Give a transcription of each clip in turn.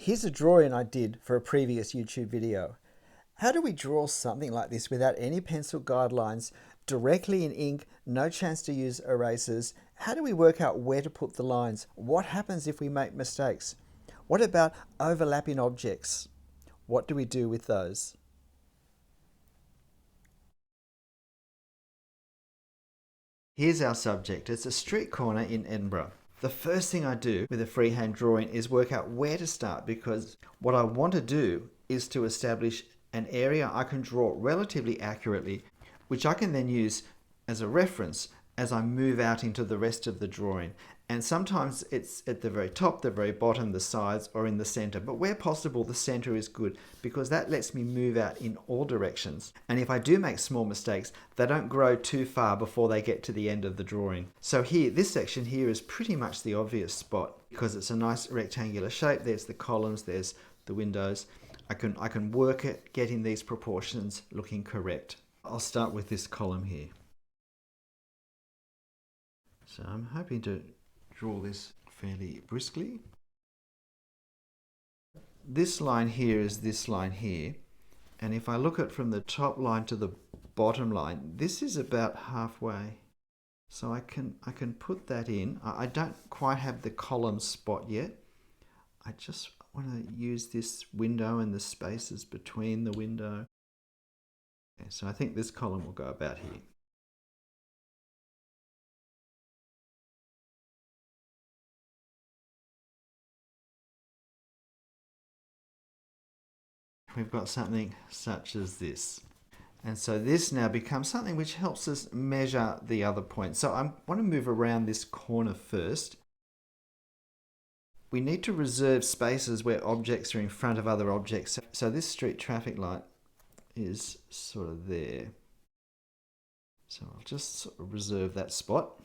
Here's a drawing I did for a previous YouTube video. How do we draw something like this without any pencil guidelines, directly in ink, no chance to use erasers? How do we work out where to put the lines? What happens if we make mistakes? What about overlapping objects? What do we do with those? Here's our subject. It's a street corner in Edinburgh. The first thing I do with a freehand drawing is work out where to start, because what I want to do is to establish an area I can draw relatively accurately, which I can then use as a reference as I move out into the rest of the drawing. And sometimes it's at the very top, the very bottom, the sides, or in the center. But where possible, the center is good, because that lets me move out in all directions. And if I do make small mistakes, they don't grow too far before they get to the end of the drawing. So here, this section here is pretty much the obvious spot, because it's a nice rectangular shape. There's the columns, there's the windows. I can work at getting these proportions looking correct. I'll start with this column here. So I'm hoping to draw this fairly briskly. This line here is this line here, and if I look at from the top line to the bottom line, this is about halfway. So I can put that in. I don't quite have the column spot yet. I just want to use this window and the spaces between the window. Okay, so I think this column will go about here. We've got something such as this. And so this now becomes something which helps us measure the other points. So I want to move around this corner first. We need to reserve spaces where objects are in front of other objects. So this street traffic light is sort of there. So I'll just sort of reserve that spot.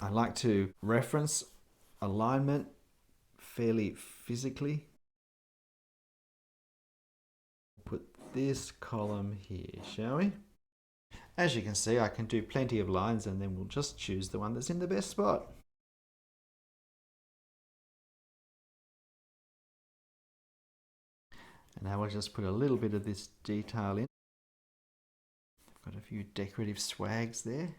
I like to reference alignment fairly physically. Put this column here, shall we? As you can see, I can do plenty of lines, and then we'll just choose the one that's in the best spot. And now we'll just put a little bit of this detail in. Got a few decorative swags there.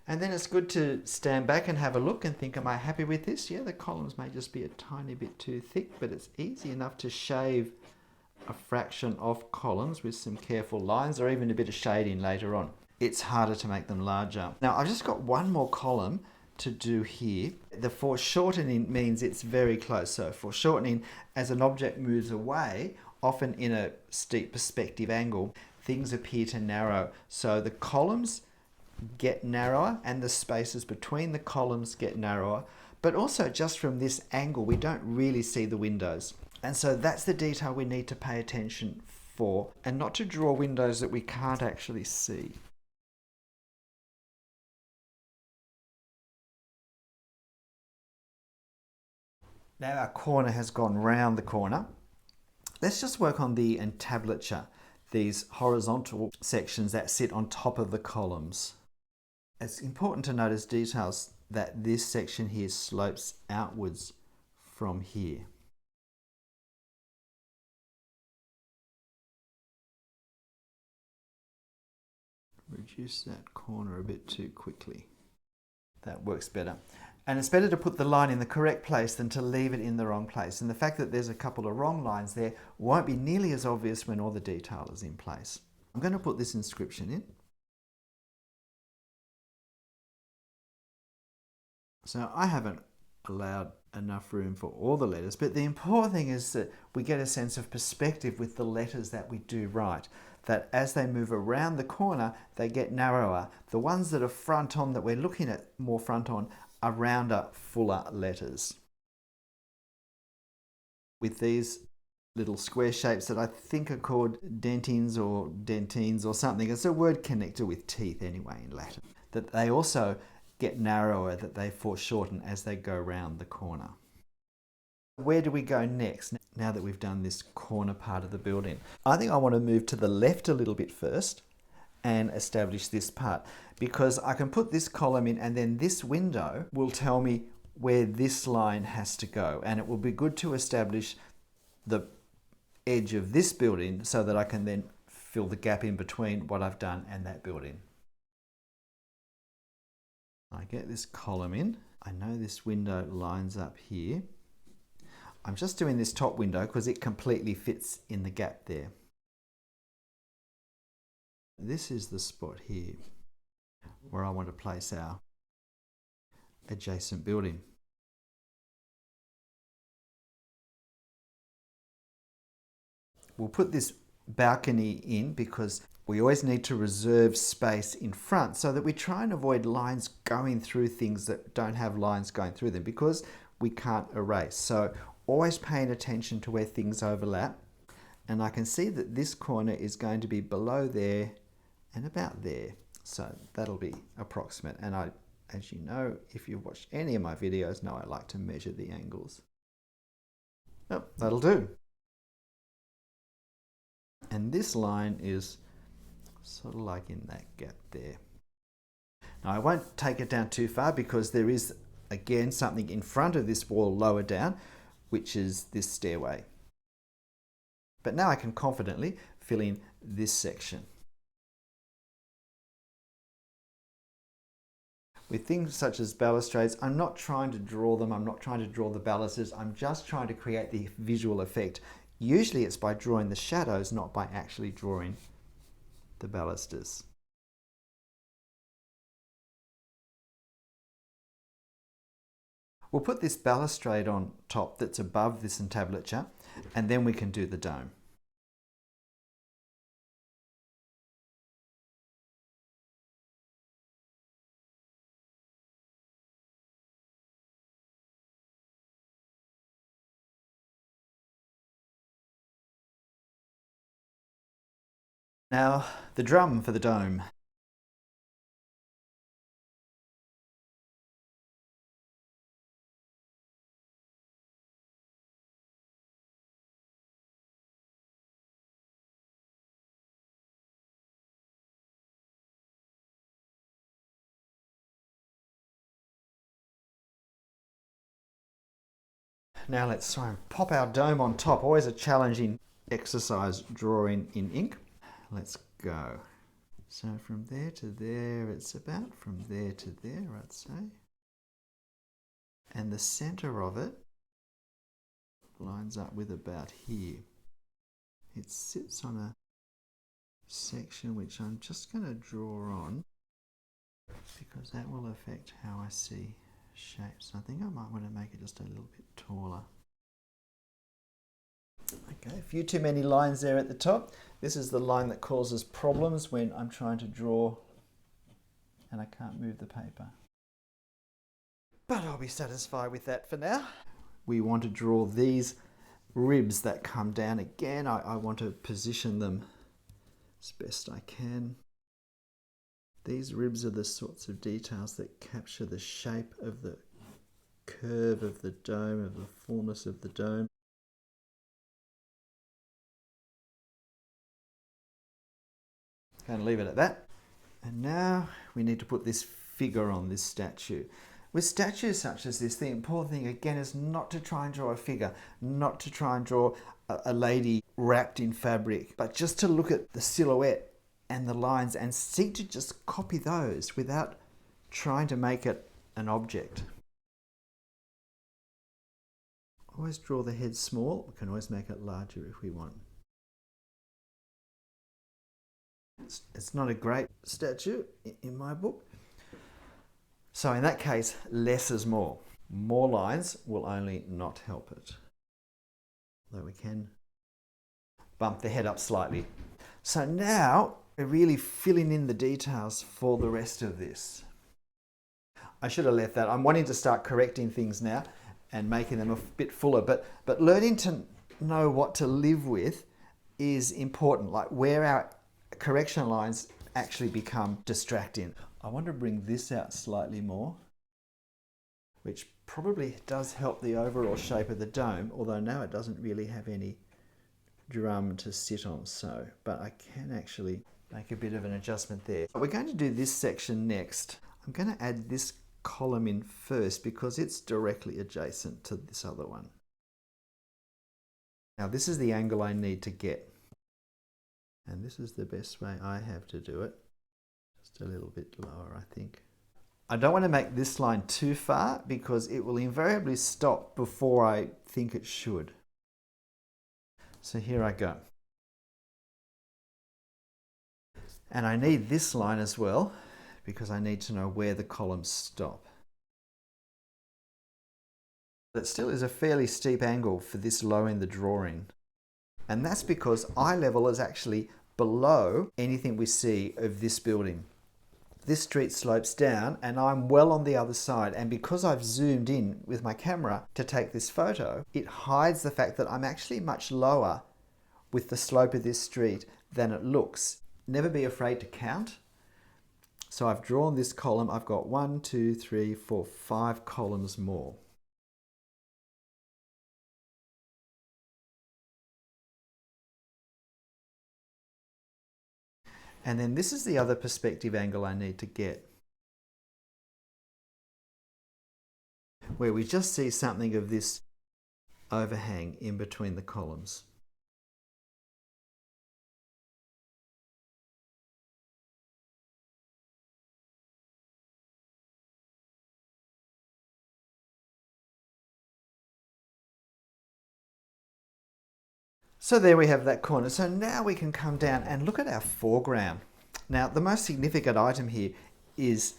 And then it's good to stand back and have a look and think, am I happy with this? Yeah, the columns may just be a tiny bit too thick, but it's easy enough to shave a fraction off columns with some careful lines, or even a bit of shading later on. It's harder to make them larger. Now I've just got one more column to do here. The foreshortening means it's very close. So foreshortening, as an object moves away, often in a steep perspective angle, things appear to narrow. So the columns get narrower and the spaces between the columns get narrower, but also just from this angle we don't really see the windows. And so that's the detail we need to pay attention for, and not to draw windows that we can't actually see. Now our corner has gone round the corner. Let's just work on the entablature, these horizontal sections that sit on top of the columns. It's important to notice details that this section here slopes outwards from here. Reduce that corner a bit too quickly. That works better. And it's better to put the line in the correct place than to leave it in the wrong place. And the fact that there's a couple of wrong lines there won't be nearly as obvious when all the detail is in place. I'm going to put this inscription in. So I haven't allowed enough room for all the letters, but the important thing is that we get a sense of perspective with the letters that we do write, that as they move around the corner, they get narrower. The ones that are front on, that we're looking at more front on, are rounder, fuller letters. With these little square shapes that I think are called dentines or something. It's a word connected with teeth anyway in Latin. That they also get narrower, that they foreshorten as they go round the corner. Where do we go next, now that we've done this corner part of the building? I think I want to move to the left a little bit first and establish this part, because I can put this column in and then this window will tell me where this line has to go, and it will be good to establish the edge of this building so that I can then fill the gap in between what I've done and that building. I get this column in. I know this window lines up here. I'm just doing this top window because it completely fits in the gap there. This is the spot here where I want to place our adjacent building. We'll put this balcony in because we always need to reserve space in front so that we try and avoid lines going through things that don't have lines going through them, because we can't erase. So always paying attention to where things overlap. And I can see that this corner is going to be below there and about there. So that'll be approximate. And I, as you know, if you've watched any of my videos, know I like to measure the angles. Oh, that'll do. And this line is sort of like in that gap there. Now I won't take it down too far because there is again something in front of this wall lower down, which is this stairway. But now I can confidently fill in this section. With things such as balustrades, I'm not trying to draw them, I'm not trying to draw the balusters, I'm just trying to create the visual effect. Usually it's by drawing the shadows, not by actually drawing the balusters. We'll put this balustrade on top that's above this entablature, and then we can do the dome. Now, the drum for the dome. Now let's try and pop our dome on top. Always a challenging exercise drawing in ink. Let's go. So from there to there, it's about from there to there, I'd say. And the center of it lines up with about here. It sits on a section which I'm just going to draw on because that will affect how I see shapes. I think I might want to make it just a little bit taller. Okay, a few too many lines there at the top. This is the line that causes problems when I'm trying to draw and I can't move the paper. But I'll be satisfied with that for now. We want to draw these ribs that come down again. I want to position them as best I can. These ribs are the sorts of details that capture the shape of the curve of the dome, of the fullness of the dome. Going to leave it at that. And now we need to put this figure on this statue. With statues such as this, the important thing again is not to try and draw a figure, not to try and draw a lady wrapped in fabric, but just to look at the silhouette and the lines and seek to just copy those without trying to make it an object. Always draw the head small. We can always make it larger if we want. It's not a great statue in my book. So in that case, less is more. More lines will only not help it. Though we can bump the head up slightly. So now we're really filling in the details for the rest of this. I should have left that. I'm wanting to start correcting things now and making them a bit fuller, but learning to know what to live with is important, like where our correction lines actually become distracting. I want to bring this out slightly more, which probably does help the overall shape of the dome, although now it doesn't really have any drum to sit on, but I can actually Make a bit of an adjustment there. We're going to do this section next. I'm going to add this column in first because it's directly adjacent to this other one. Now this is the angle I need to get. And this is the best way I have to do it. Just a little bit lower, I think. I don't want to make this line too far because it will invariably stop before I think it should. So here I go. And I need this line as well because I need to know where the columns stop. It still is a fairly steep angle for this low in the drawing. And that's because eye level is actually below anything we see of this building. This street slopes down and I'm well on the other side, and because I've zoomed in with my camera to take this photo, it hides the fact that I'm actually much lower with the slope of this street than it looks. Never be afraid to count. So I've drawn this column. I've got 1, 2, 3, 4, 5 columns more. And then this is the other perspective angle I need to get, where we just see something of this overhang in between the columns. So there we have that corner. So now we can come down and look at our foreground. Now the most significant item here is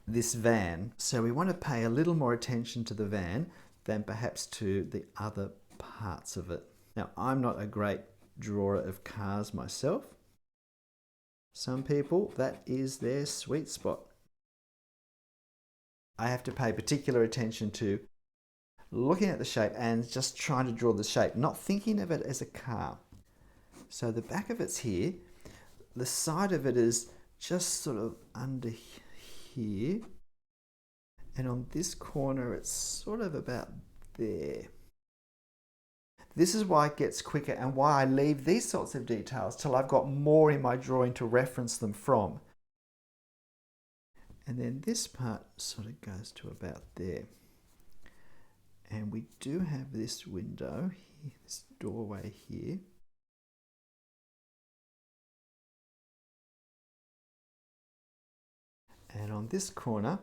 this van. So we want to pay a little more attention to the van than perhaps to the other parts of it. Now I'm not a great drawer of cars myself. Some people, that is their sweet spot. I have to pay particular attention to looking at the shape and just trying to draw the shape, not thinking of it as a car. So the back of it's here, the side of it is just sort of under here, and on this corner it's sort of about there. This is why it gets quicker and why I leave these sorts of details till I've got more in my drawing to reference them from. And then this part sort of goes to about there. And we do have this window here, this doorway here. And on this corner,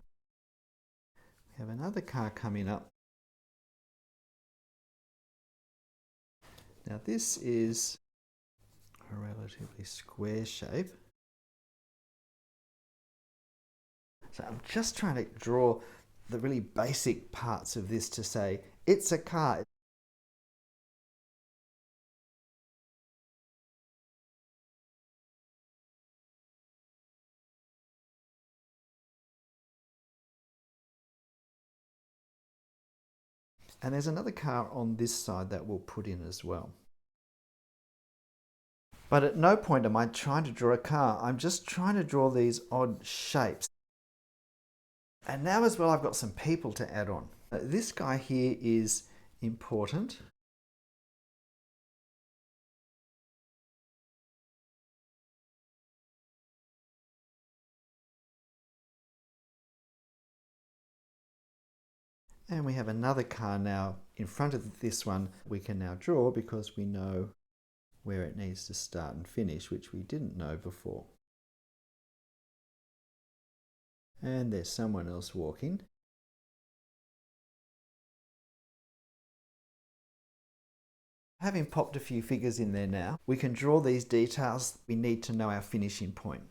we have another car coming up. Now this is a relatively square shape. So I'm just trying to draw the really basic parts of this to say it's a car. And there's another car on this side that we'll put in as well. But at no point am I trying to draw a car. I'm just trying to draw these odd shapes. And now as well, I've got some people to add on. This guy here is important. And we have another car now in front of this one we can now draw because we know where it needs to start and finish, which we didn't know before. And there's someone else walking. Having popped a few figures in there now, we can draw these details. We need to know our finishing point.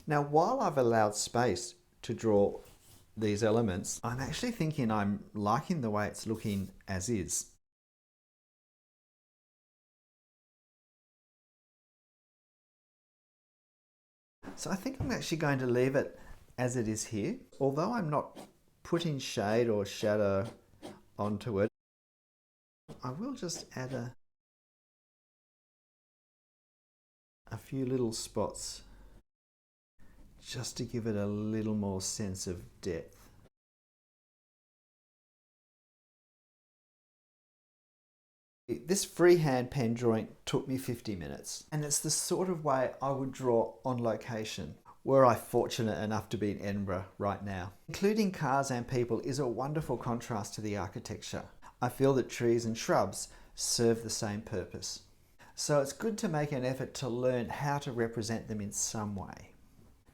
Now, while I've allowed space to draw these elements, I'm actually thinking I'm liking the way it's looking as is. So I think I'm actually going to leave it as it is here. Although I'm not putting shade or shadow onto it, I will just add a few little spots just to give it a little more sense of depth. This freehand pen drawing took me 50 minutes, and it's the sort of way I would draw on location, were I fortunate enough to be in Edinburgh right now. Including cars and people is a wonderful contrast to the architecture. I feel that trees and shrubs serve the same purpose. So it's good to make an effort to learn how to represent them in some way.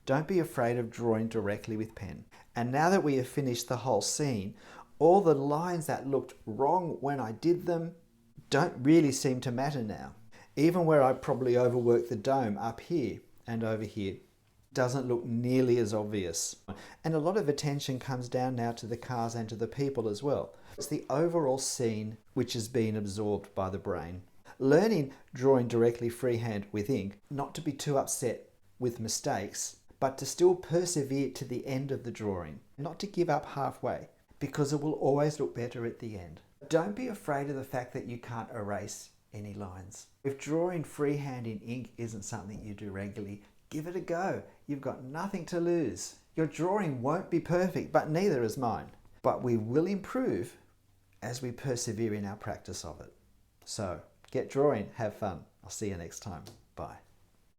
Don't be afraid of drawing directly with pen. And now that we have finished the whole scene, all the lines that looked wrong when I did them don't really seem to matter now. Even where I probably overworked the dome up here and over here doesn't look nearly as obvious. And a lot of attention comes down now to the cars and to the people as well. It's the overall scene which is being absorbed by the brain. Learning drawing directly freehand with ink, not to be too upset with mistakes, but to still persevere to the end of the drawing, not to give up halfway, because it will always look better at the end. Don't be afraid of the fact that you can't erase any lines. If drawing freehand in ink isn't something you do regularly, give it a go. You've got nothing to lose. Your drawing won't be perfect, but neither is mine. But we will improve as we persevere in our practice of it. So, get drawing, have fun. I'll see you next time. Bye.